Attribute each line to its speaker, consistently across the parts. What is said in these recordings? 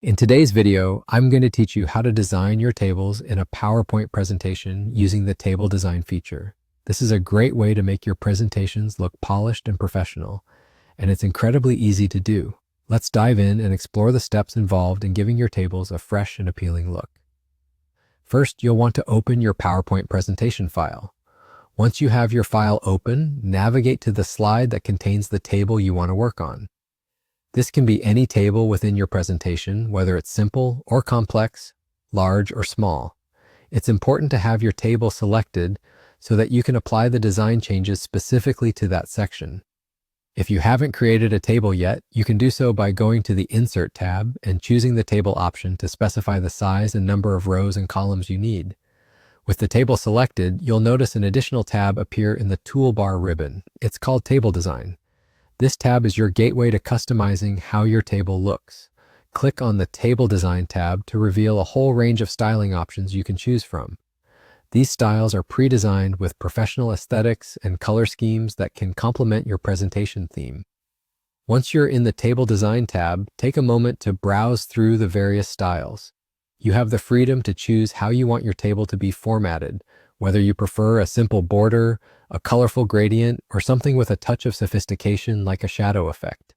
Speaker 1: In today's video, I'm going to teach you how to design your tables in a PowerPoint presentation using the table design feature. This is a great way to make your presentations look polished and professional, and it's incredibly easy to do. Let's dive in and explore the steps involved in giving your tables a fresh and appealing look. First, you'll want to open your PowerPoint presentation file. Once you have your file open, navigate to the slide that contains the table you want to work on. This can be any table within your presentation, whether it's simple or complex, large or small. It's important to have your table selected so that you can apply the design changes specifically to that section. If you haven't created a table yet, you can do so by going to the Insert tab and choosing the table option to specify the size and number of rows and columns you need. With the table selected, you'll notice an additional tab appear in the Toolbar ribbon. It's called Table Design. This tab is your gateway to customizing how your table looks. Click on the Table Design tab to reveal a whole range of styling options you can choose from. These styles are pre-designed with professional aesthetics and color schemes that can complement your presentation theme. Once you're in the Table Design tab, take a moment to browse through the various styles. You have the freedom to choose how you want your table to be formatted, whether you prefer a simple border, a colorful gradient, or something with a touch of sophistication like a shadow effect.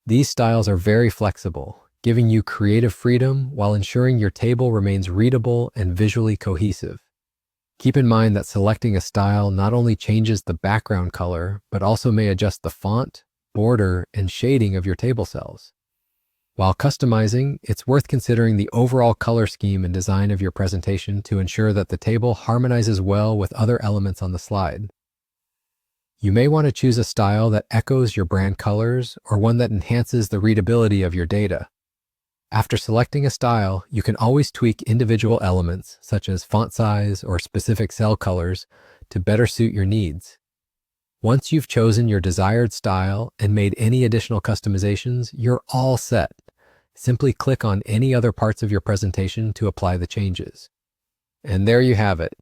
Speaker 1: These styles are very flexible, giving you creative freedom while ensuring your table remains readable and visually cohesive. Keep in mind that selecting a style not only changes the background color, but also may adjust the font, border, and shading of your table cells. While customizing, it's worth considering the overall color scheme and design of your presentation to ensure that the table harmonizes well with other elements on the slide. You may want to choose a style that echoes your brand colors or one that enhances the readability of your data. After selecting a style, you can always tweak individual elements, such as font size or specific cell colors, to better suit your needs. Once you've chosen your desired style and made any additional customizations, you're all set. Simply click on any other parts of your presentation to apply the changes. And there you have it.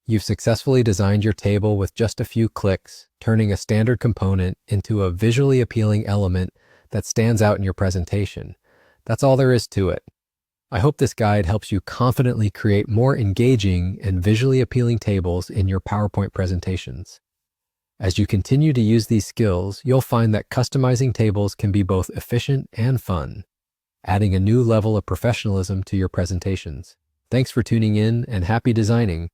Speaker 1: You've successfully designed your table with just a few clicks, turning a standard component into a visually appealing element that stands out in your presentation. That's all there is to it. I hope this guide helps you confidently create more engaging and visually appealing tables in your PowerPoint presentations. As you continue to use these skills, you'll find that customizing tables can be both efficient and fun, adding a new level of professionalism to your presentations. Thanks for tuning in and happy designing.